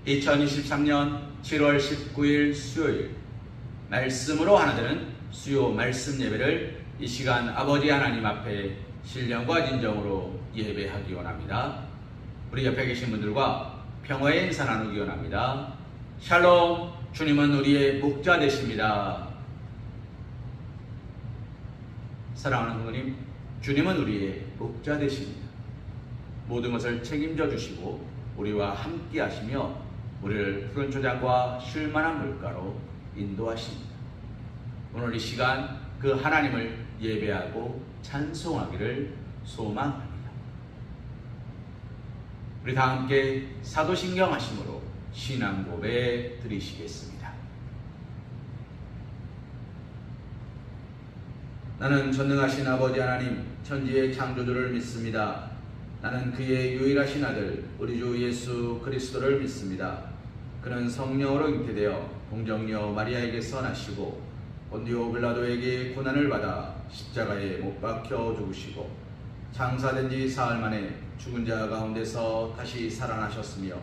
2023년 7월 19일 수요일 말씀으로 하나 되는 수요 말씀 예배를 이 시간 아버지 하나님 앞에 신령과 진정으로 예배하기 원합니다. 우리 옆에 계신 분들과 평화의 인사 나누기 원합니다. 샬롬, 주님은 우리의 목자 되십니다. 사랑하는 부모님, 주님은 우리의 목자 되십니다. 모든 것을 책임져 주시고 우리와 함께 하시며 우리를 푸른 초장과 쉴만한 물가로 인도하십니다. 오늘 이 시간 그 하나님을 예배하고 찬송하기를 소망합니다. 우리 다 함께 사도신경 하심으로 신앙 고백 드리시겠습니다. 나는 전능하신 아버지 하나님 천지의 창조주를 믿습니다. 나는 그의 유일하신 아들 우리 주 예수 그리스도를 믿습니다. 그는 성령으로 잉태되어 동정녀 마리아에게서 나시고 본디오 빌라도에게 고난을 받아 십자가에 못 박혀 죽으시고 장사된 지 사흘 만에 죽은 자 가운데서 다시 살아나셨으며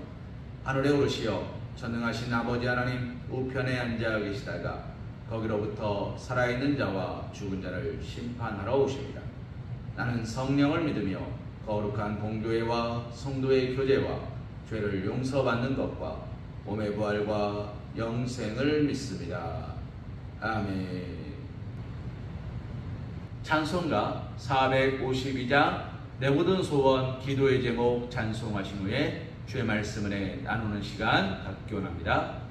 하늘에 오르시어 전능하신 아버지 하나님 우편에 앉아 계시다가 거기로부터 살아있는 자와 죽은 자를 심판하러 오십니다. 나는 성령을 믿으며 거룩한 공교회와 성도의 교제와 죄를 용서받는 것과 몸의 부활과 영생을 믿습니다. 아멘. 찬송가 452장 내 모든 소원 기도의 제목 찬송하신 후에 주의 말씀 은혜 나누는 시간 갖기 원합니다.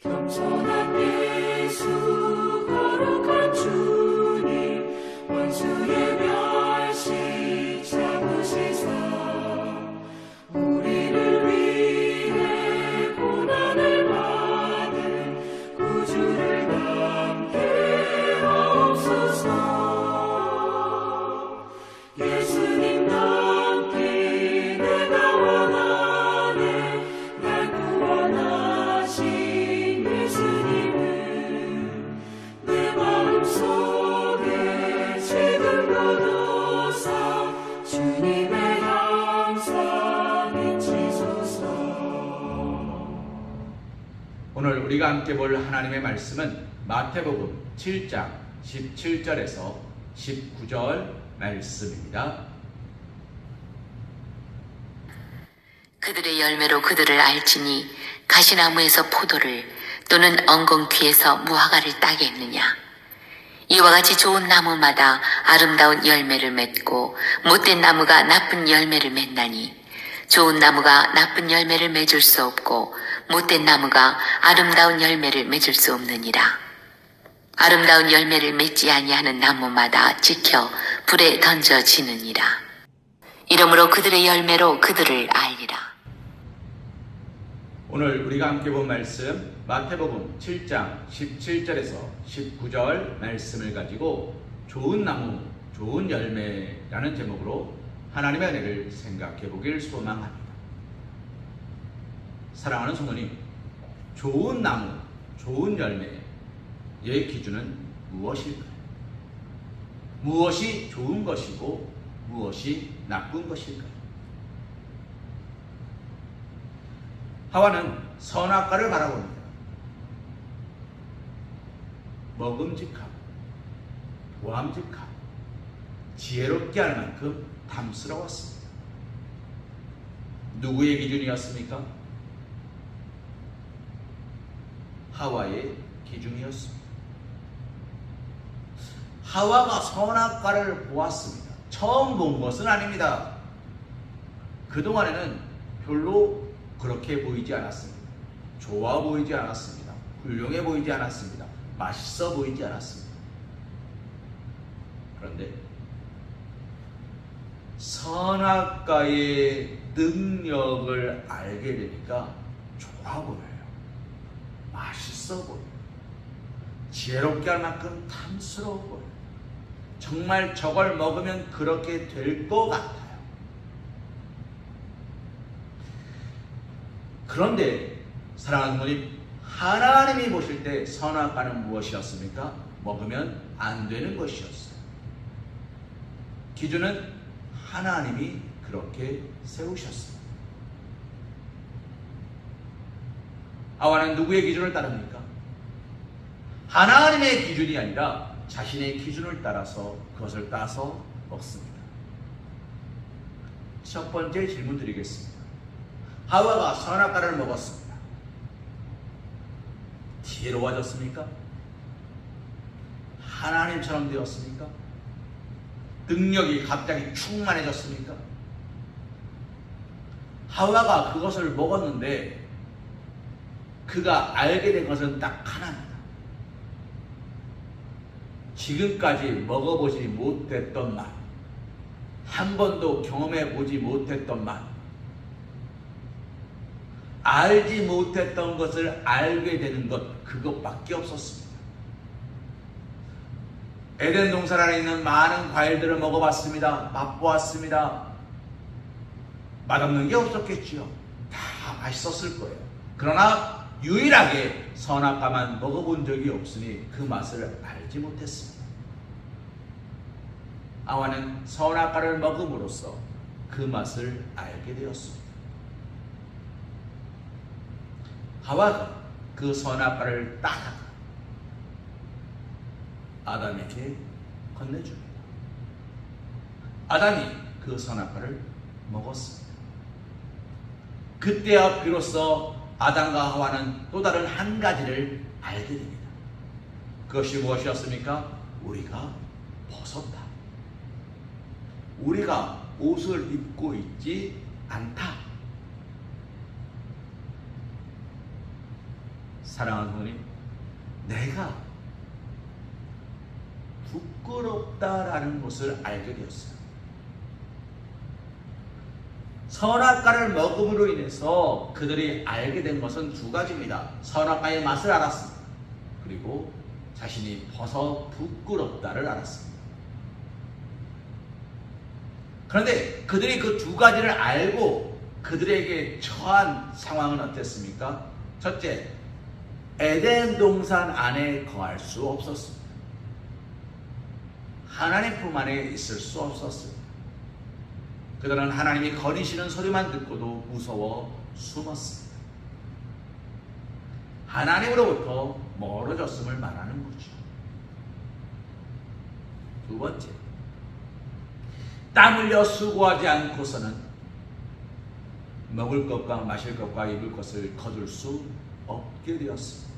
겸손한 예수 거룩한 주님 원수의 멸시 참으시사 우리를 위해 고난을 받은 구주를 남게 하옵소서. 예수님 남기 내가 원하네 날 구원하시 내 마음속에 지금도 두사 주님의 형상 잊히소서. 오늘 우리가 함께 볼 하나님의 말씀은 마태복음 7장 17절에서 19절 말씀입니다. 그들의 열매로 그들을 알지니 가시나무에서 포도를 또는 엉겅퀴에서 무화과를 따겠느냐. 이와 같이 좋은 나무마다 아름다운 열매를 맺고 못된 나무가 나쁜 열매를 맺나니 좋은 나무가 나쁜 열매를 맺을 수 없고 못된 나무가 아름다운 열매를 맺을 수 없느니라. 아름다운 열매를 맺지 아니하는 나무마다 지켜 불에 던져지느니라. 이러므로 그들의 열매로 그들을 알리라. 오늘 우리가 함께 본 말씀 마태복음 7장 17절에서 19절 말씀을 가지고 좋은 나무, 좋은 열매라는 제목으로 하나님의 은혜를 생각해 보길 소망합니다. 사랑하는 성도님, 좋은 나무, 좋은 열매의 기준은 무엇일까요? 무엇이 좋은 것이고 무엇이 나쁜 것일까요? 하와는 선악과를 바라봅니다. 먹음직하고 보암직하고 지혜롭게 할 만큼 탐스러웠습니다. 누구의 기준이었습니까? 하와의 기준이었습니다. 하와가 선악과를 보았습니다. 처음 본 것은 아닙니다. 그동안에는 별로 그렇게 보이지 않았습니다. 좋아 보이지 않았습니다. 훌륭해 보이지 않았습니다. 맛있어 보이지 않았습니다. 그런데 선악과의 능력을 알게 되니까 좋아 보여요. 맛있어 보여요. 지혜롭게 할 만큼 탐스러워 보여요. 정말 저걸 먹으면 그렇게 될 것 같아요. 그런데 사랑하는 부모님, 하나님이 보실 때 선악과는 무엇이었습니까? 먹으면 안 되는 것이었어요. 기준은 하나님이 그렇게 세우셨어요. 하와는 누구의 기준을 따릅니까? 하나님의 기준이 아니라 자신의 기준을 따라서 그것을 따서 먹습니다. 첫 번째 질문 드리겠습니다. 하와가 선악과를 먹었습니다. 지혜로워졌습니까? 하나님처럼 되었습니까? 능력이 갑자기 충만해졌습니까? 하와가 그것을 먹었는데 그가 알게 된 것은 딱 하나입니다. 지금까지 먹어보지 못했던 맛, 한 번도 경험해보지 못했던 맛, 알지 못했던 것을 알게 되는 것, 그것밖에 없었습니다. 에덴 동산 안에 있는 많은 과일들을 먹어봤습니다. 맛보았습니다. 맛없는 게 없었겠지요. 다 맛있었을 거예요. 그러나 유일하게 선악과만 먹어본 적이 없으니 그 맛을 알지 못했습니다. 하와는 선악과를 먹음으로써 그 맛을 알게 되었습니다. 하와가 그 선악과를 따다가 아담에게 건네줍니다. 아담이 그 선악과를 먹었습니다. 그때야 비로소 아담과 하와는 또 다른 한 가지를 알게 됩니다. 그것이 무엇이었습니까? 우리가 벗었다. 우리가 옷을 입고 있지 않다. 사랑하는 부모님, 내가 부끄럽다라는 것을 알게 되었어요. 선악과를 먹음으로 인해서 그들이 알게 된 것은 두 가지입니다. 선악과의 맛을 알았습니다. 그리고 자신이 벗어 부끄럽다를 알았습니다. 그런데 그들이 그 두 가지를 알고 그들에게 처한 상황은 어땠습니까? 첫째, 에덴 동산 안에 거할 수 없었습니다. 하나님 품 안에 있을 수 없었습니다. 그들은 하나님이 거리시는 소리만 듣고도 무서워 숨었습니다. 하나님으로부터 멀어졌음을 말하는 거죠. 두 번째, 땀 흘려 수고하지 않고서는 먹을 것과 마실 것과 입을 것을 거둘 수 없게 되었습니다.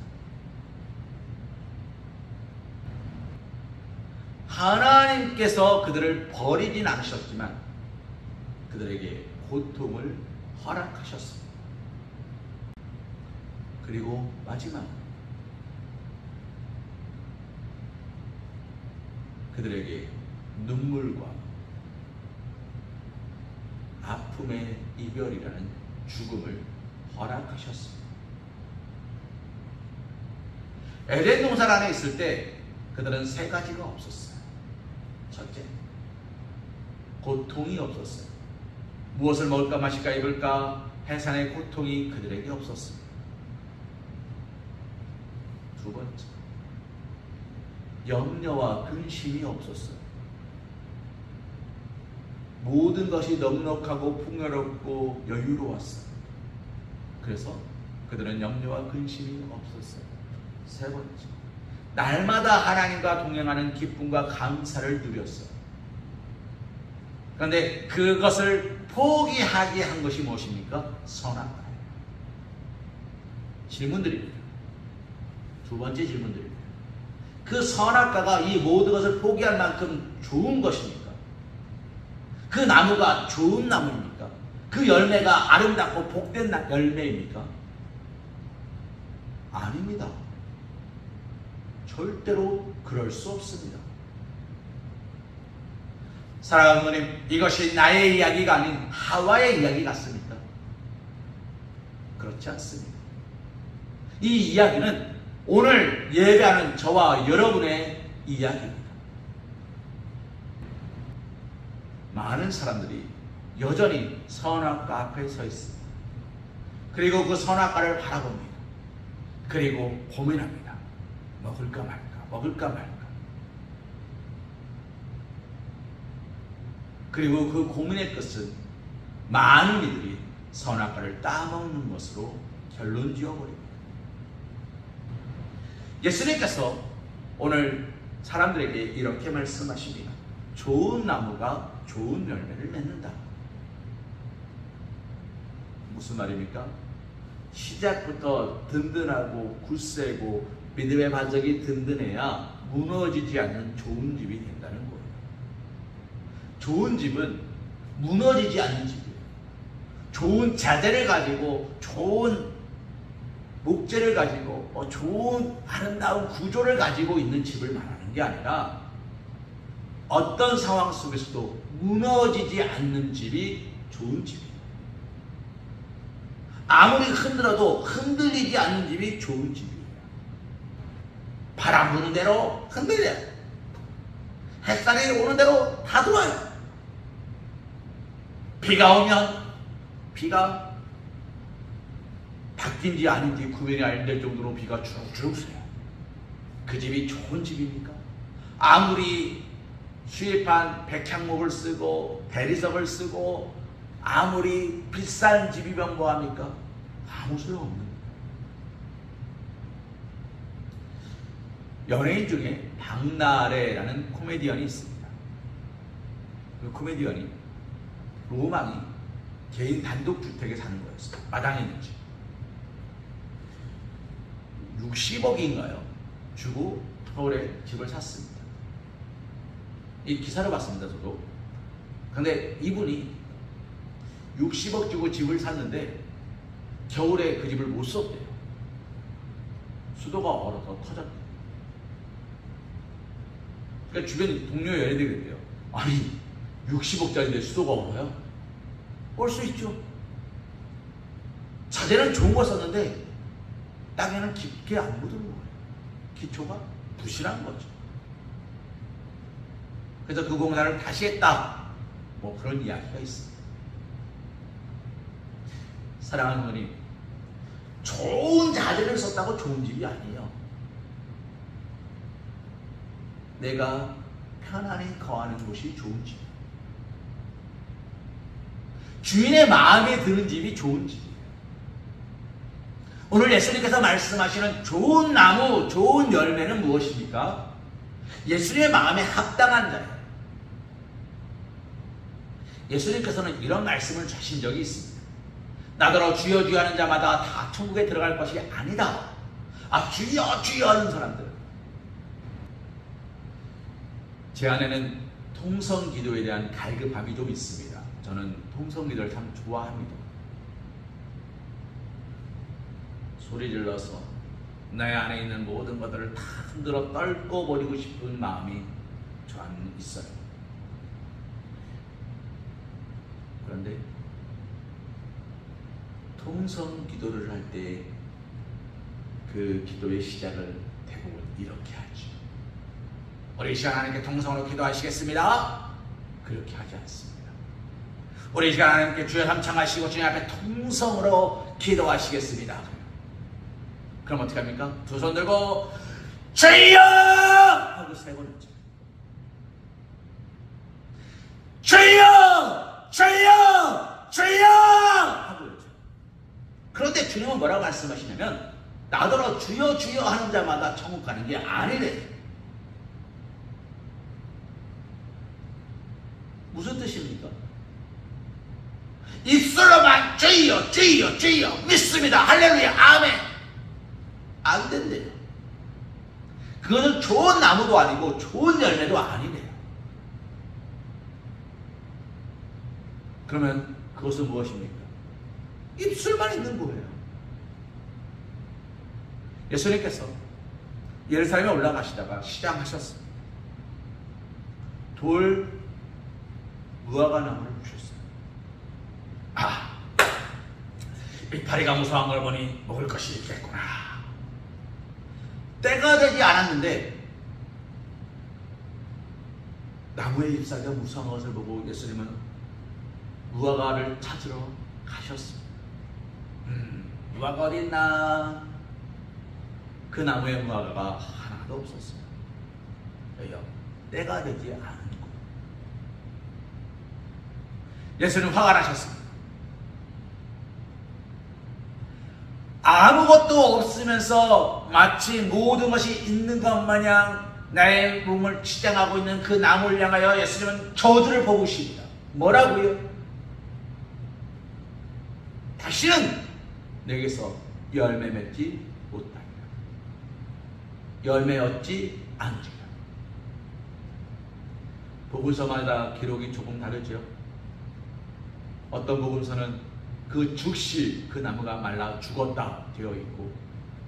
하나님께서 그들을 버리진 않으셨지만 그들에게 고통을 허락하셨습니다. 그리고 마지막 그들에게 눈물과 아픔의 이별이라는 죽음을 허락하셨습니다. 에덴 동산 안에 있을 때 그들은 세 가지가 없었어요. 첫째, 고통이 없었어요. 무엇을 먹을까 마실까 입을까 해산의 고통이 그들에게 없었습니다. 두 번째, 염려와 근심이 없었어요. 모든 것이 넉넉하고 풍요롭고 여유로웠어요. 그래서 그들은 염려와 근심이 없었어요. 세 번째, 날마다 하나님과 동행하는 기쁨과 감사를 누렸어요. 그런데 그것을 포기하게 한 것이 무엇입니까? 선악과예요. 질문드립니다. 두 번째 질문드립니다. 그 선악과가 이 모든 것을 포기할 만큼 좋은 것입니까? 그 나무가 좋은 나무입니까? 그 열매가 아름답고 복된 열매입니까? 아닙니다. 절대로 그럴 수 없습니다. 사랑하는 부모님, 이것이 나의 이야기가 아닌 하와의 이야기 같습니까? 그렇지 않습니다. 이 이야기는 오늘 예배하는 저와 여러분의 이야기입니다. 많은 사람들이 여전히 선악과 앞에 서 있습니다. 그리고 그 선악과를 바라봅니다. 그리고 고민합니다. 먹을까 말까, 먹을까 말까. 그리고 그 고민의 끝은 많은 이들이 선악과를 따먹는 것으로 결론 지어버립니다. 예수님께서 오늘 사람들에게 이렇게 말씀하십니다. 좋은 나무가 좋은 열매를 맺는다. 무슨 말입니까? 시작부터 든든하고 굳세고 믿음의 반석이 든든해야 무너지지 않는 좋은 집이 된다는 거예요. 좋은 집은 무너지지 않는 집이에요. 좋은 자재를 가지고 좋은 목재를 가지고 좋은 아름다운 구조를 가지고 있는 집을 말하는 게 아니라 어떤 상황 속에서도 무너지지 않는 집이 좋은 집이에요. 아무리 흔들어도 흔들리지 않는 집이 좋은 집이에요. 바람 부는 대로 흔들려요. 햇살이 오는 대로 다 들어와요. 비가 오면 비가 바뀐지 아닌지 구별이 안 될 정도로 비가 주룩주룩 쐬요. 그 집이 좋은 집입니까? 아무리 수입한 백향목을 쓰고 대리석을 쓰고 아무리 비싼 집이면 뭐합니까? 아무 소용없는 거예요. 연예인 중에 박나래라는 코미디언이 있습니다. 그 코미디언이 로망이 개인 단독주택에 사는 거였어요. 마당에 있는 집. 60억인가요? 주고 서울에 집을 샀습니다. 이 기사를 봤습니다, 저도. 근데 이분이 60억 주고 집을 샀는데 겨울에 그 집을 못 썼대요. 수도가 얼어서 터졌대요. 그러니까 주변 동료 연예인들이 그랬대요. 아니 60억짜리인데 수도가 얼어요? 올 수 있죠. 자재는 좋은 거 썼는데 땅에는 깊게 안 묻은 거예요. 기초가 부실한 거죠. 그래서 그 공사를 다시 했다. 뭐 그런 이야기가 있습니다. 사랑하는 어머님, 좋은 자재를 썼다고 좋은 집이 아니에요. 내가 편안히 거하는 곳이 좋은 집. 주인의 마음에 드는 집이 좋은 집이에요. 오늘 예수님께서 말씀하시는 좋은 나무, 좋은 열매는 무엇입니까? 예수님의 마음에 합당한 자예요. 예수님께서는 이런 말씀을 하신 적이 있습니다. 나더러 주여 주여 하는 자마다 다 천국에 들어갈 것이 아니다. 주여 주여 하는 사람들. 제 안에는 통성기도에 대한 갈급함이 좀 있습니다. 저는 통성기도를 참 좋아합니다. 소리 질러서 내 안에 있는 모든 것들을 다 흔들어 떨고 버리고 싶은 마음이 저 안에 있어요. 그런데 통성 기도를 할 때 그 기도의 시작을 대부분 이렇게 하죠. 우리 이 시간 하나님께 통성으로 기도하시겠습니다. 그렇게 하지 않습니다. 우리 이 시간 하나님께 주여 삼창하시고 주님 앞에 통성으로 기도하시겠습니다. 그럼 어떻게 합니까? 두 손 들고 주여 하고 세 번 했죠. 주여 주여 주여 하고 했죠. 그런데 주님은 뭐라고 말씀하시냐면 나더러 주여 주여 하는 자마다 천국 가는 게 아니래. 무슨 뜻입니까? 입술로만 주여 주여 주여 믿습니다 할렐루야 아멘 안 된대요. 그거는 좋은 나무도 아니고 좋은 열매도 아니래요. 그러면 그것은 무엇입니까? 입술만 있는 거예요. 예수님께서 예루살렘에 올라가시다가 시장하셨습니다. 돌 무화과 나무를 주셨어요. 이파리가 무성한 걸 보니 먹을 것이 있겠구나. 때가 되지 않았는데 나무의 잎사귀가 무성한 것을 보고 예수님은 무화과를 찾으러 가셨습니다. 무화과 어디 있나? 그 나무에 무화과가 하나도 없었어요. 왜요? 때가 되지 않은 거예요. 예수님 화가 나셨습니다. 아무것도 없으면서 마치 모든 것이 있는 것 마냥 나의 몸을 치장하고 있는 그 나무를 향하여 예수님은 저주를 퍼부으십니다. 뭐라고요? 다시는 내게서 열매 맺지 못하리라. 열매 얻지 않으리라. 복음서마다 기록이 조금 다르죠. 어떤 복음서는 그 즉시 그 나무가 말라 죽었다 되어 있고,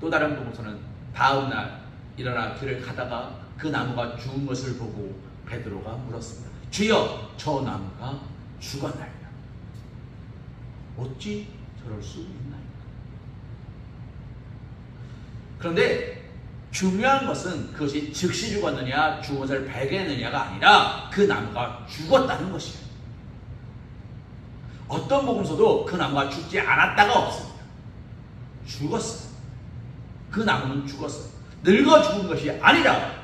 또 다른 복음서는 다음날 일어나 길을 가다가 그 나무가 죽은 것을 보고 베드로가 물었습니다. 주여, 저 나무가 죽었나이다. 어찌 저럴 수 있나이까? 그런데 중요한 것은 그것이 즉시 죽었느냐 죽은 것을 발견했느냐가 아니라 그 나무가 죽었다는 것이에요. 어떤 복음서도 그 나무가 죽지 않았다가 없습니다. 죽었어요. 그 나무는 죽었어요. 늙어 죽은 것이 아니라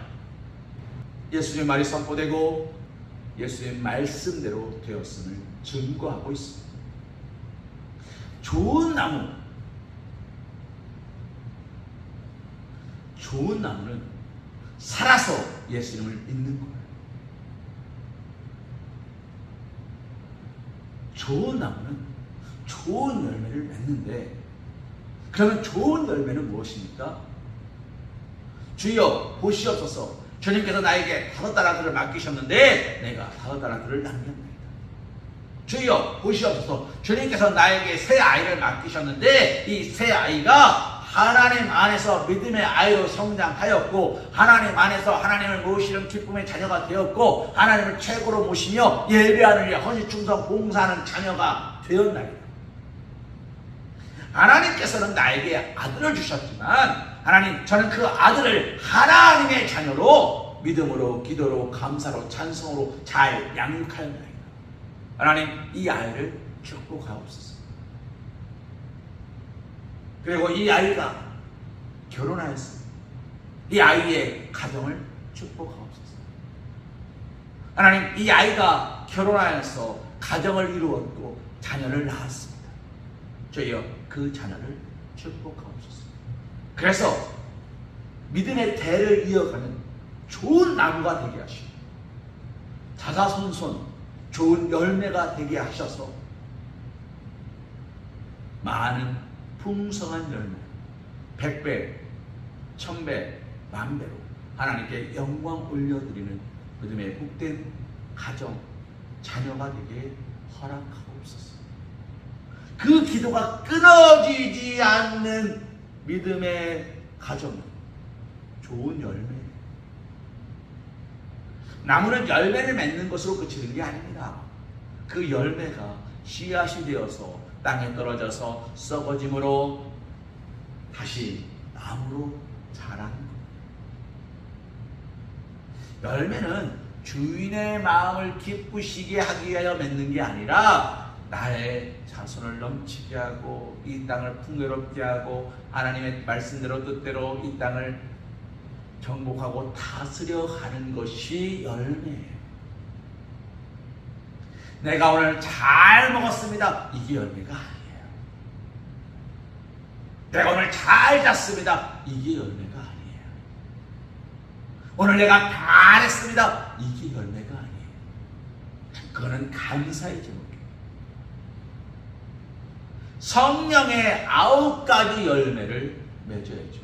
예수님의 말이 선포되고 예수님의 말씀대로 되었음을 증거하고 있습니다. 좋은 나무는 살아서 예수님을 믿는 거예요. 좋은 나무는 좋은 열매를 맺는데, 그러면 좋은 열매는 무엇입니까? 주여 보시옵소서, 주님께서 나에게 5달란트를 맡기셨는데 내가 5달란트를 남겼나이다. 주여 보시옵소서, 주님께서 나에게 새 아이를 맡기셨는데 이 새 아이가 하나님 안에서 믿음의 아이로 성장하였고, 하나님 안에서 하나님을 모시는 기쁨의 자녀가 되었고, 하나님을 최고로 모시며 예배하는 일, 헌신충성 봉사하는 자녀가 되었나이다. 하나님께서는 나에게 아들을 주셨지만, 하나님, 저는 그 아들을 하나님의 자녀로 믿음으로, 기도로, 감사로, 찬송으로 잘 양육하였나이다. 하나님, 이 아이를 축복하옵소서. 그리고 이 아이가 결혼하였습니다. 이 아이의 가정을 축복하옵소서. 하나님, 이 아이가 결혼하여서 가정을 이루었고 자녀를 낳았습니다. 주여, 그 자녀를 축복하옵소서. 그래서 믿음의 대를 이어가는 좋은 나무가 되게 하시고, 자자손손 좋은 열매가 되게 하셔서 많은 풍성한 열매, 100배, 1000배, 10,000배로 하나님께 영광 올려드리는 믿음의 복된 가정, 자녀가 되게 허락하옵소서. 그 기도가 끊어지지 않는 믿음의 가정은 좋은 열매. 나무는 열매를 맺는 것으로 그치는 게 아닙니다. 그 열매가 씨앗이 되어서 땅에 떨어져서 썩어짐으로 다시 나무로 자라는 것. 열매는 주인의 마음을 기쁘시게 하기 위하여 맺는 게 아니라 나의 자손을 넘치게 하고 이 땅을 풍요롭게 하고 하나님의 말씀대로 뜻대로 이 땅을 정복하고 다스려 가는 것이 열매예요. 내가 오늘 잘 먹었습니다. 이게 열매가 아니에요. 내가 오늘 잘 잤습니다. 이게 열매가 아니에요. 오늘 내가 잘했습니다. 이게 열매가 아니에요. 그거는 감사의 제목이에요. 성령의 9가지 열매를 맺어야죠.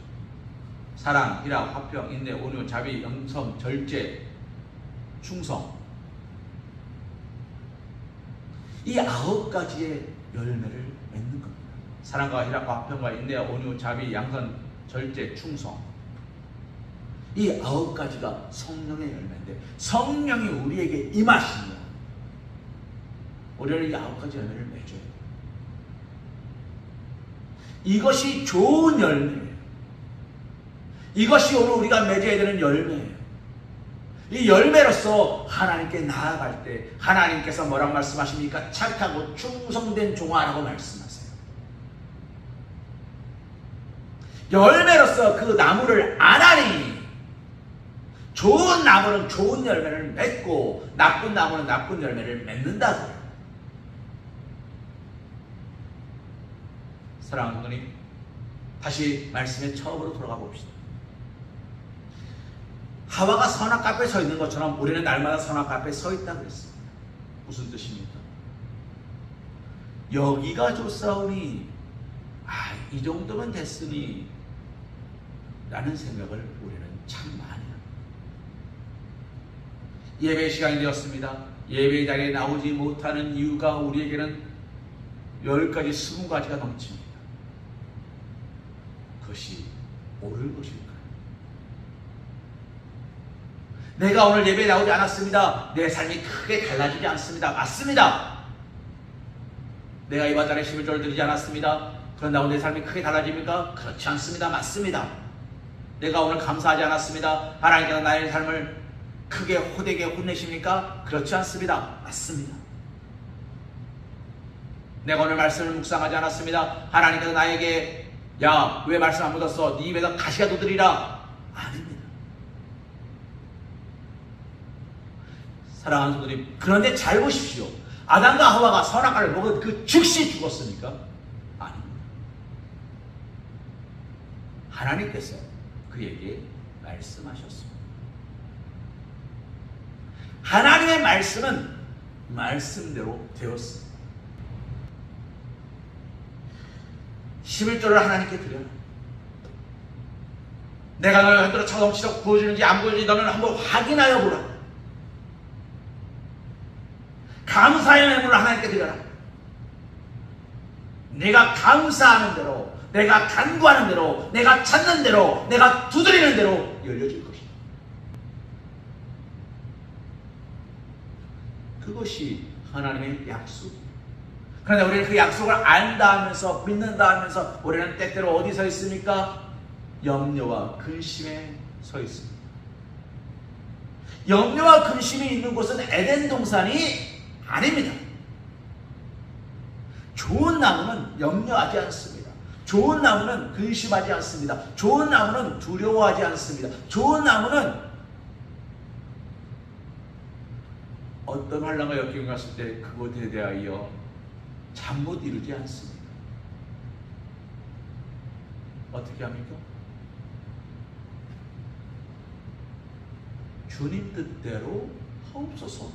사랑, 희락, 화평, 인내, 온유, 자비, 영성, 절제, 충성. 이 9가지의 열매를 맺는 겁니다. 사랑과 희락과 화평과 인내와 온유, 자비, 양선, 절제, 충성. 이 9가지가 성령의 열매인데 성령이 우리에게 임하시면 우리는 이 9가지 열매를 맺어요. 이것이 좋은 열매예요. 이것이 오늘 우리가 맺어야 되는 열매예요. 이 열매로서 하나님께 나아갈 때 하나님께서 뭐라고 말씀하십니까? 착하고 충성된 종아라고 말씀하세요. 열매로서 그 나무를 안 하니 좋은 나무는 좋은 열매를 맺고 나쁜 나무는 나쁜 열매를 맺는다고요. 사랑하는 성도님, 다시 말씀의 처음으로 돌아가 봅시다. 하와가 선악 앞에 서 있는 것처럼 우리는 날마다 선악 앞에 서 있다고 그랬습니다. 무슨 뜻입니까? 여기가 좋사오니 이 정도면 됐으니 라는 생각을 우리는 참 많이 합니다. 예배 시간이 되었습니다. 예배 자리에 나오지 못하는 이유가 우리에게는 10가지, 20가지가 넘칩니다. 그것이 옳은 것일까요? 내가 오늘 예배에 나오지 않았습니다. 내 삶이 크게 달라지지 않습니다. 맞습니다. 내가 이번 달에 11조를 드리지 않았습니다. 그런다고 내 삶이 크게 달라집니까? 그렇지 않습니다. 맞습니다. 내가 오늘 감사하지 않았습니다. 하나님께서 나의 삶을 크게 호되게 혼내십니까? 그렇지 않습니다. 맞습니다. 내가 오늘 말씀을 묵상하지 않았습니다. 하나님께서 나에게 야, 왜 말씀 안 묻었어? 네 입에다 가시가 돋으리라. 아닙니다. 사랑하는 성도님, 그런데 잘 보십시오. 아담과 하와가 선악과를 먹은 그 즉시 죽었습니까? 아닙니다. 하나님께서 그에게 말씀하셨습니다. 하나님의 말씀은 말씀대로 되었습니다. 11조를 하나님께 드려라. 내가 너를 흔들어 차넘치도록 부어주는지 안 부어주는지 너는 한번 확인하여 보라. 감사의 매물을 하나님께 드려라. 내가 감사하는 대로, 내가 간구하는 대로, 내가 찾는 대로, 내가 두드리는 대로 열려질 것이다. 그것이 하나님의 약속입니다. 그런데 우리는 그 약속을 안다 하면서, 믿는다 하면서 우리는 때때로 어디 서 있습니까? 염려와 근심에 서 있습니다. 염려와 근심이 있는 곳은 에덴 동산이 아닙니다. 좋은 나무는 염려하지 않습니다. 좋은 나무는 근심하지 않습니다. 좋은 나무는 두려워하지 않습니다. 좋은 나무는 어떤 환난과 역경이 갔을 때 그것에 대하여 잠 못 이루지 않습니다. 어떻게 합니까? 주님 뜻대로 하옵소서.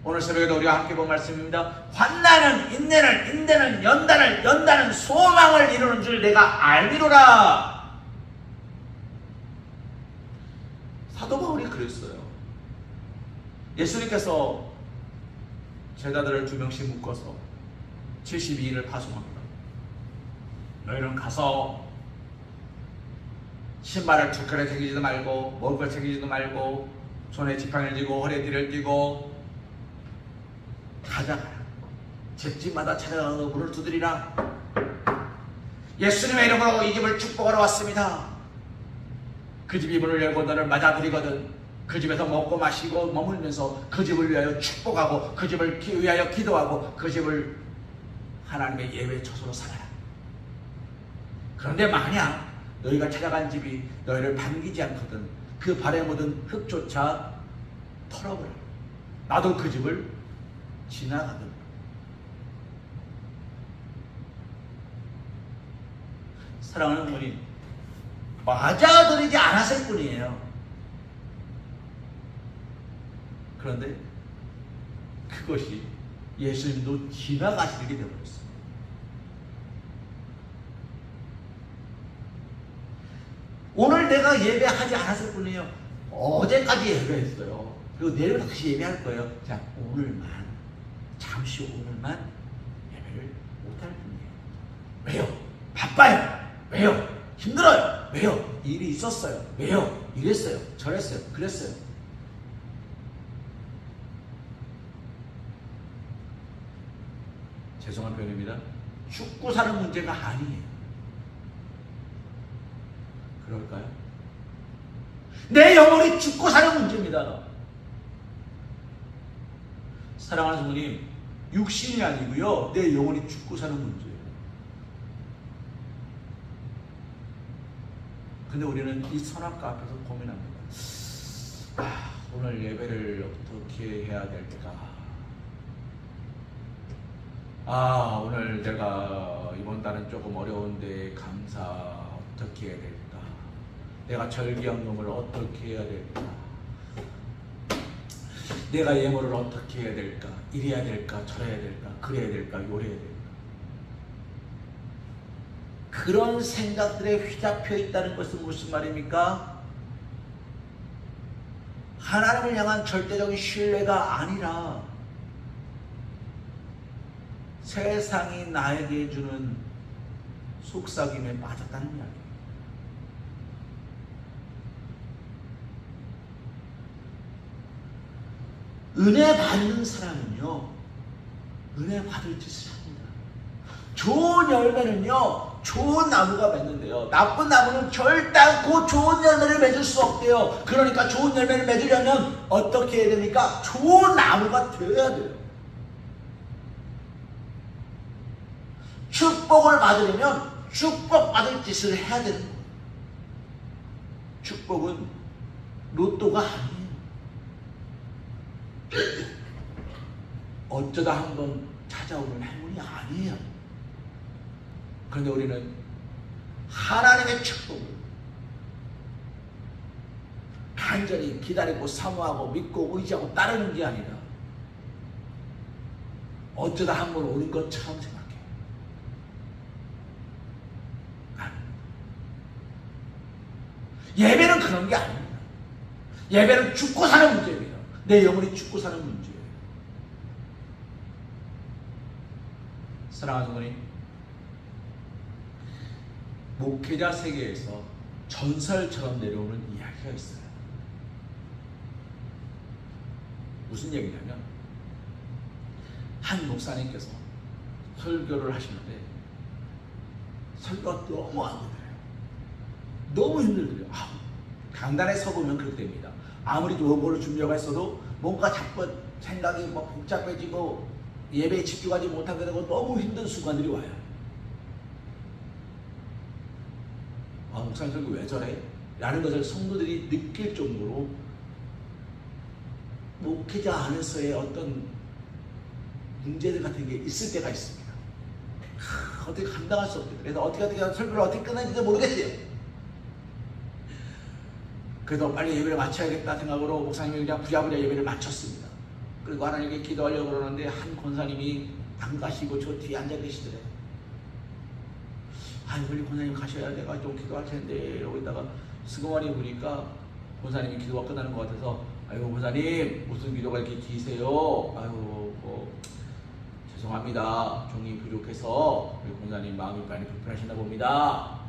오늘 새벽에도 우리가 함께 본 말씀입니다. 환난은 인내를, 인내는 연단을, 연단은 소망을 이루는 줄 내가 알미로라. 사도 바울이 그랬어요. 예수님께서 제자들을 2명씩 묶어서 72일을 파송합니다. 너희는 가서 신발을 두켤에 챙기지도 말고 먹을 걸 챙기지도 말고 손에 지팡이를 쥐고 허리에 띠를 띠고 찾아가라. 집집마다 찾아가서 문을 두드리라. 예수님의 이름으로 이 집을 축복하러 왔습니다. 그 집이 문을 열고 너를 맞아들이거든 그 집에서 먹고 마시고 머물면서 그 집을 위하여 축복하고 그 집을 위하여 기도하고 그 집을 하나님의 예외 처소로 삼아라. 그런데 만약 너희가 찾아간 집이 너희를 반기지 않거든 그 발에 묻은 흙조차 털어버려. 나도 그 집을 지나가거든. 사랑하는 어머니, 맞아들이지 않았을 뿐이에요. 그런데 그것이 예수님도 지나가시게 되어버렸어요. 오늘 내가 예배하지 않았을 뿐이에요. 어제까지 예배했어요. 그리고 내일부터 다시 예배할 거예요. 자, 오늘만, 잠시 오늘만 예배를 못할 뿐이에요. 왜요? 바빠요. 왜요? 힘들어요. 왜요? 일이 있었어요. 왜요? 이랬어요. 저랬어요. 그랬어요. 죄송한 표현입니다. 죽고 사는 문제가 아니에요. 그럴까요? 내 영혼이 죽고 사는 문제입니다. 사랑하는 성도님, 육신이 아니고요. 내 영혼이 죽고 사는 문제예요. 근데 우리는 이 선악과 앞에서 고민합니다. 오늘 예배를 어떻게 해야 될까? 오늘 내가 이번 달은 조금 어려운데 감사 어떻게 해야 될까? 내가 절기연금을 어떻게 해야 될까? 내가 예물을 어떻게 해야 될까? 이래야 될까? 저래야 될까? 그래야 될까? 요래야 될까? 그런 생각들에 휘잡혀 있다는 것은 무슨 말입니까? 하나님을 향한 절대적인 신뢰가 아니라 세상이 나에게 주는 속삭임에 빠졌다는 이야기예요. 은혜 받는 사람은요, 은혜 받을 짓을 합니다. 좋은 열매는요, 좋은 나무가 맺는데요. 나쁜 나무는 결단코 좋은 열매를 맺을 수 없대요. 그러니까 좋은 열매를 맺으려면 어떻게 해야 됩니까? 좋은 나무가 되어야 돼요. 축복을 받으려면 축복받을 짓을 해야 되는 거예요. 축복은 로또가 아니에요. 어쩌다 한번 찾아오는 행운이 아니에요. 그런데 우리는 하나님의 축복을 간절히 기다리고 사모하고 믿고 의지하고 따르는 게 아니라 어쩌다 한번 오는 것처럼 생각해요. 예배는 그런 게 아닙니다. 예배는 죽고 사는 문제입니다. 내 영혼이 죽고 사는 문제예요. 사랑하는 성도님, 목회자 세계에서 전설처럼 내려오는 이야기가 있어요. 무슨 얘기냐면 한 목사님께서 설교를 하시는데 설교가 너무 안 되더래요. 너무 힘들더래요. 강단에 서보면 그렇게 됩니다. 아무리 원고를 준비하고 했어도 뭔가 자꾸 생각이 막 복잡해지고 예배에 집중하지 못하게 되고 너무 힘든 순간들이 와요. 목사님 설교 왜 저래? 라는 것을 성도들이 느낄 정도로 목회자 안에서의 어떤 문제들 같은 게 있을 때가 있습니다. 어떻게 감당할 수 없게. 그래서 어떻게 설교를 어떻게 끝나는지도 모르겠어요. 그래도 빨리 예배를 마쳐야겠다 생각으로 목사님이 그냥 부랴부랴 예배를 마쳤습니다. 그리고 하나님께 기도하려고 그러는데 한 권사님이 안 가시고 저 뒤에 앉아 계시더래요. 빨리 권사님 가셔야 내가 좀 기도할 텐데 이러고 있다가 스그머니 보니까 권사님이 기도가 끝나는 것 같아서 아이고 권사님 무슨 기도가 이렇게 기세요? 아이고 죄송합니다. 종이 부족해서 우리 권사님 마음이 많이 불편하셨나 봅니다.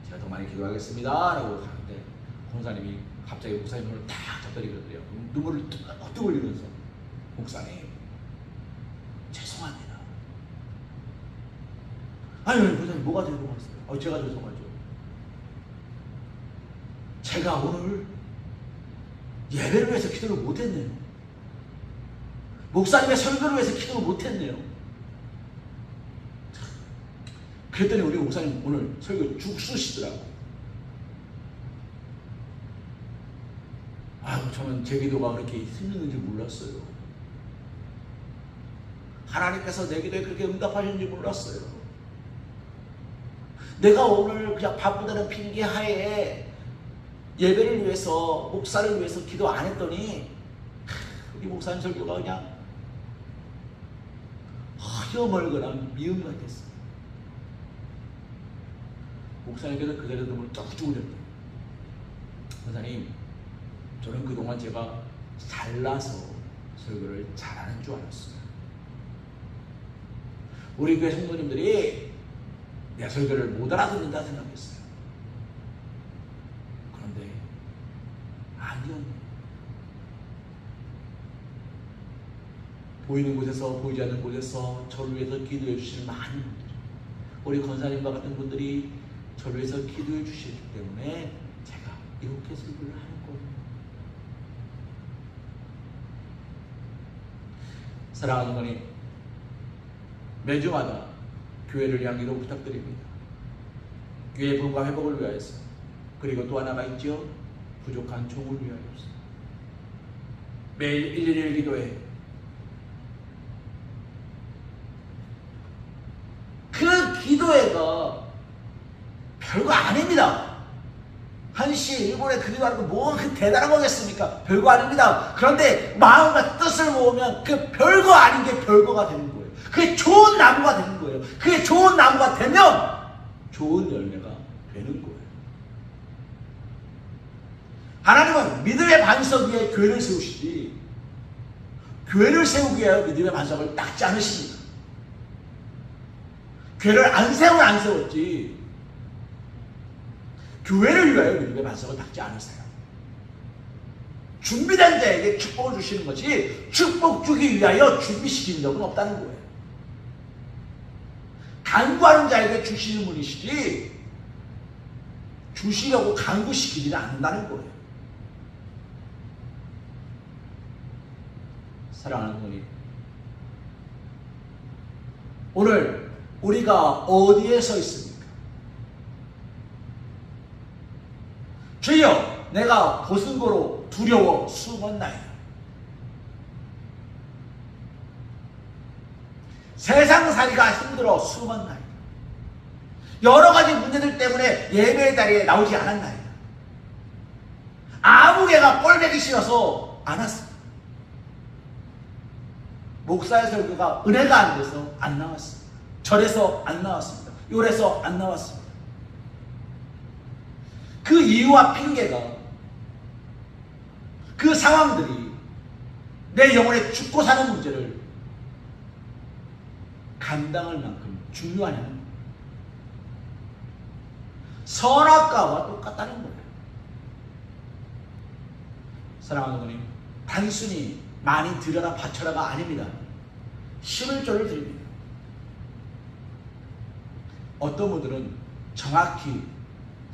제가 더 많이 기도하겠습니다. 라고 하는데 권사님이 갑자기 목사님 손을 딱 잡더니 그러더래요. 눈물을 뚝뚝 흘리면서 목사님 죄송합니다. 아니 권사님 뭐가 죄송하세요? 제가 죄송하죠. 제가 오늘 예배를 위해서 기도를 못했네요. 목사님의 설교를 위해서 기도를 못했네요. 그랬더니 우리 목사님 오늘 설교 쭉 쓰시더라고. 아유, 저는 제 기도가 그렇게 힘있는지 몰랐어요. 하나님께서 내 기도에 그렇게 응답하셨는지 몰랐어요. 내가 오늘 그냥 바쁘다는 핑계 하에 예배를 위해서, 목사를 위해서 기도 안 했더니 우리 목사님 설교가 그냥 허여멀거나 미움 같았어요. 목사님께서 그 자리에서 눈물을 뚝뚝 흘렸대요. 목사님, 저는 그동안 제가 잘나서 설교를 잘하는 줄 알았어요. 우리 교회 성도님들이 내 설교를 못 알아듣는다 생각했어요. 그런데 아니었네. 보이는 곳에서 보이지 않는 곳에서 저를 위해서 기도해 주시는 많은 분들, 우리 권사님과 같은 분들이 저를 위해서 기도해 주시기 때문에 제가 이렇게 설교를 하는 거예요. 사랑하는 거니 매주마다 교회를 향해 기도 부탁드립니다. 교회의 부흥과 회복을 위하여서, 그리고 또 하나가 있죠. 부족한 종을 위하여서 매일 111 기도회, 그 기도회가 별거 아닙니다. 1시 1분에 그 기도하는 거 뭐 그 대단한 거겠습니까? 별거 아닙니다. 그런데 마음과 뜻을 모으면 그 별거 아닌 게 별거가 되는 거예요. 그게 좋은 나무가 되는 거예요. 그게 좋은 나무가 되면 좋은 열매가 되는 거예요. 하나님은 믿음의 반석 위에 교회를 세우시지, 교회를 세우기 위하여 믿음의 반석을 닦지 않으십니다. 교회를 안 세웠지 교회를 위하여 믿음의 반석을 닦지 않으세요. 준비된 자에게 축복을 주시는 것이 축복 주기 위하여 준비시키는 적은 없다는 거예요. 간구하는 자에게 주시는 분이시지 주시려고 간구시키지는 않는다는 거예요. 사랑하는 분이, 오늘 우리가 어디에 서 있습니까? 주여, 내가 보승고로 두려워 숨었나이다. 세상살이가 힘들어 숨었나이다. 여러 가지 문제들 때문에 예배의 자리에 나오지 않았나이다. 아무 개가 꼴배기 싫어서 안 왔습니다. 목사의 설교가 은혜가 안 돼서 안 나왔습니다. 절에서 안 나왔습니다. 요래서 안 나왔습니다. 그 이유와 핑계가, 그 상황들이 내 영혼에 죽고 사는 문제를 감당할 만큼 중요하냐는 거예요. 선악과와 똑같다는 거예요. 사랑하는 분이, 단순히 많이 드려라 바쳐라가 아닙니다. 11조를 드립니다. 어떤 분들은 정확히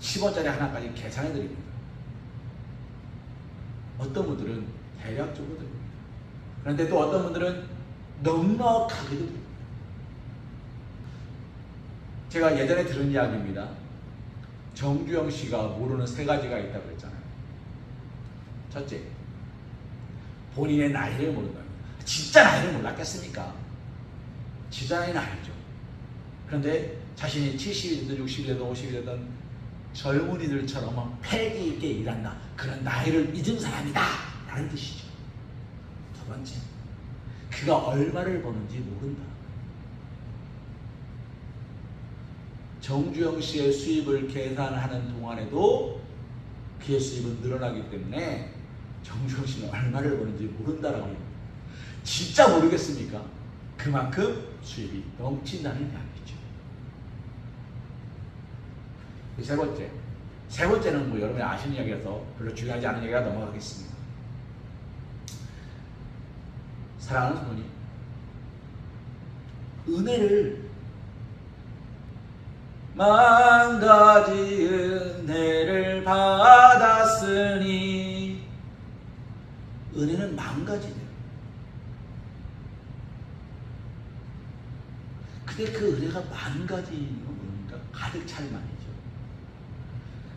10원짜리 하나까지 계산해 드립니다. 어떤 분들은 대략적으로 드립니다. 그런데 또 어떤 분들은 넉넉하게 드립니다. 제가 예전에 들은 이야기입니다. 정주영 씨가 모르는 3가지가 있다고 했잖아요. 첫째, 본인의 나이를 모른다. 진짜 나이를 몰랐겠습니까? 진짜 나이는 알죠. 그런데 자신이 70이 되든 60이 되든 50이 되든 젊은이들처럼 패기 있게 일한다, 그런 나이를 잊은 사람이다 라는 뜻이죠. 두 번째, 그가 얼마를 버는지 모른다. 정주영 씨의 수입을 계산하는 동안에도 그의 수입은 늘어나기 때문에 정주영 씨는 얼마를 버는지 모른다라고 합니다. 진짜 모르겠습니까? 그만큼 수입이 넘친다는 이야기죠. 세 번째는 뭐 여러분이 아시는 이야기라서 별로 중요하지 않은 이야기가 넘어가겠습니다. 사랑하는 성도님, 은혜를 만 가지 은혜를 받았으니, 은혜는 만 가지네요. 근데 그 은혜가 만 가지는 뭡니까? 가득 찰 만이죠.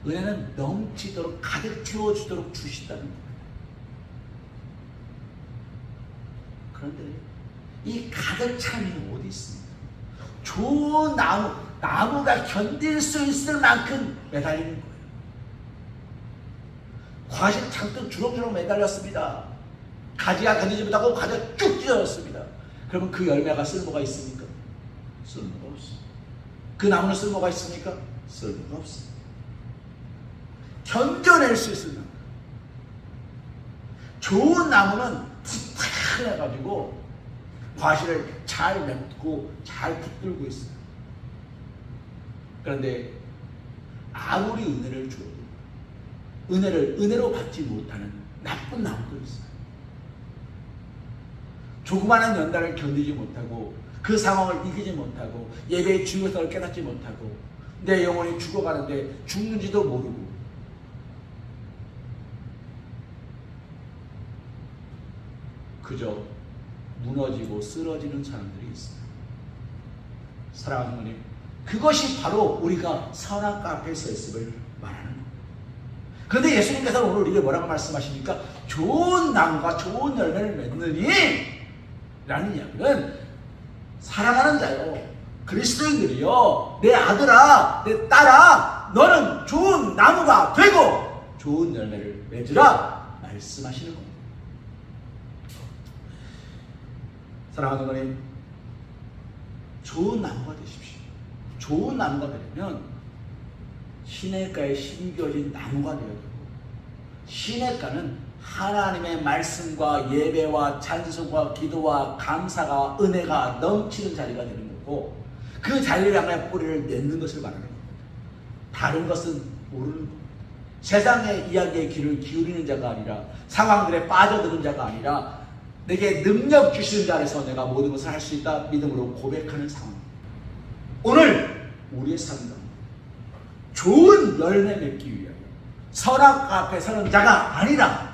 은혜는 넘치도록 가득 채워주도록 주신다는 겁니다. 그런데 이 가득 참이 어디 있습니까? 좋은 나무가 견딜 수 있을 만큼 매달리는 거예요. 과실 잔뜩 주렁주렁 매달렸습니다. 가지가 견디지 못하고 가지가 쭉 찢어졌습니다. 그러면 그 열매가 쓸모가 있습니까? 쓸모가 없습니다. 그 나무는 쓸모가 있습니까? 쓸모가 없습니다. 견뎌낼 수 있을 만큼. 좋은 나무는 튼튼해가지고 과실을 잘 맺고 잘 붙들고 있어요. 그런데 아무리 은혜를 줘도 은혜를 은혜로 받지 못하는 나쁜 나무도 있어요. 조그마한 연단을 견디지 못하고 그 상황을 이기지 못하고 예배의 중요성을 깨닫지 못하고 내 영혼이 죽어가는데 죽는지도 모르고 그저 무너지고 쓰러지는 사람들이 있어요. 사랑하는 성도님, 그것이 바로 우리가 선악과 앞에 서 있음을 말하는 겁니다. 그런데 예수님께서는 오늘 우리에게 뭐라고 말씀하십니까? 좋은 나무가 좋은 열매를 맺느니 라는 이야기는 사랑하는 자요, 그리스도인들이요, 내 아들아, 내 딸아, 너는 좋은 나무가 되고 좋은 열매를 맺으라 말씀하시는 겁니다. 사랑하는 하나님, 좋은 나무가 되십시오. 좋은 나무가 되려면 시냇가에 심겨진 나무가 되어야 되고, 시냇가는 하나님의 말씀과 예배와 찬송과 기도와 감사가 은혜가 넘치는 자리가 되는 거고, 그 자리를 향해 뿌리를 내는 것을 말하는 겁니다. 다른 것은 모르는 겁니다. 세상의 이야기에 귀를 기울이는 자가 아니라, 상황들에 빠져드는 자가 아니라 내게 능력 주시는 자 안에서 내가 모든 것을 할 수 있다 믿음으로 고백하는 상황. 오늘 우리의 삶은 좋은 열매 맺기 위하여 선악 앞에 서는 자가 아니라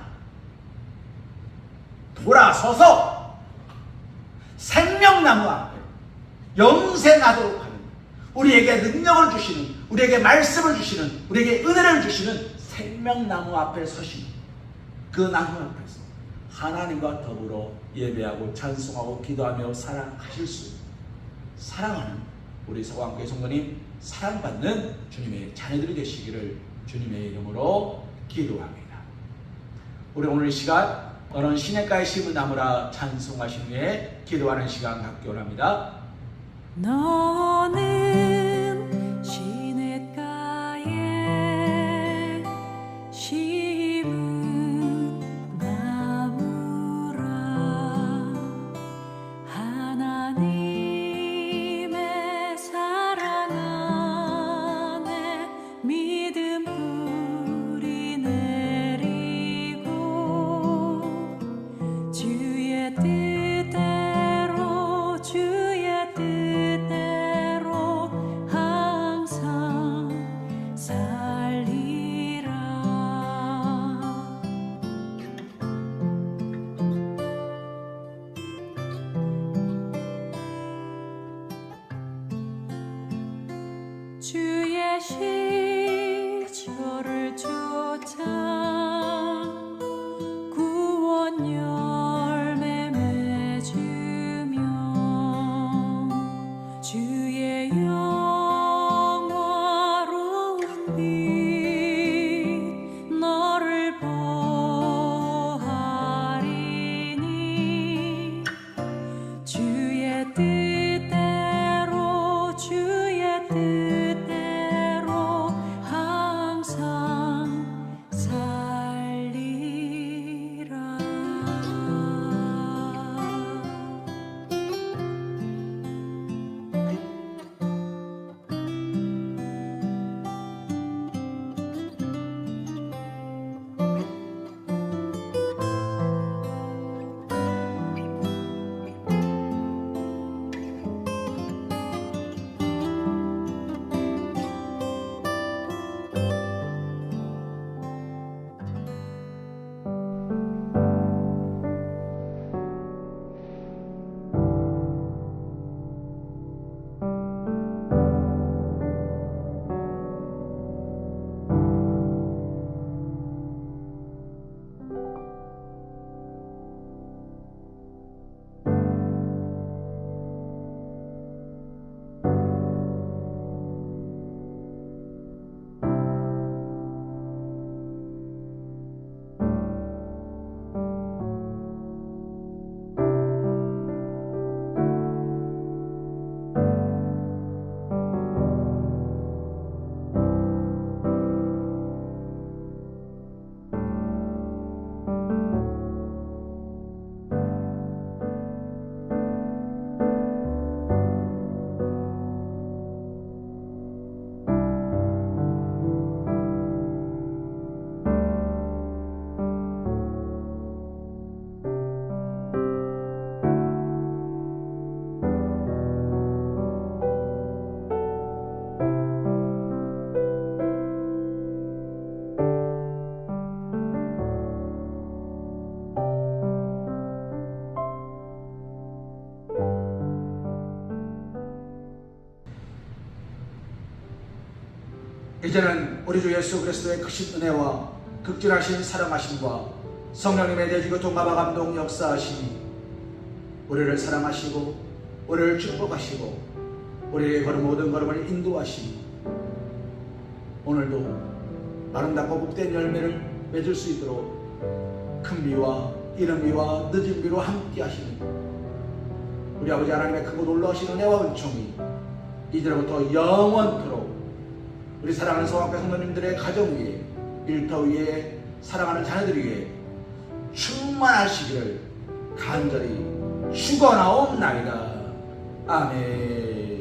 돌아서서 생명나무 앞에 영생하도록 하는, 우리에게 능력을 주시는, 우리에게 말씀을 주시는, 우리에게 은혜를 주시는 생명나무 앞에 서시는 그 나무 앞에서 하나님과 더불어 예배하고 찬송하고 기도하며 살아가실 수 있는, 사랑하는 우리 서광교회 성도님, 사랑받는 주님의 자녀들이 되시기를 주님의 이름으로 기도합니다. 우리 오늘 이 시간 너는 시냇가에 심은 나무라 찬송하신 후에 기도하는 시간 갖기 원합니다. 너는 시냇가에 심은 나무라, 하나님의 사랑 안에 믿음 뿌리 내리고 주의 뜻대로 주의 뜻대로 항상 살리라. 주의 시초를 쫓아 구원 열매 맺으며 주의 영화로운 빛 너를 보하리니 주의 뜻대로 주의 뜻대로 항상 살리라. 이제는 우리 주 예수 그리스도의 크신 은혜와 극진하신 사랑하심과 성령님의 내주교 동감화 감동 역사하심이 우리를 사랑하시고 우리를 축복하시고 우리의 걸음 모든 걸음을 인도하시니 오늘도 아름답고 복된 열매를 맺을 수 있도록 큰 비와 이른 비와 늦은 비로 함께 하시는 우리 아버지 하나님의 크고 놀라우신 은혜와 은총이 이제로부터 영원토록 우리 사랑하는 성악교 성도님들의 가정 위에 일터 위에 사랑하는 자녀들 위에 충만하시기를 간절히 축원하옵나이다. 아멘.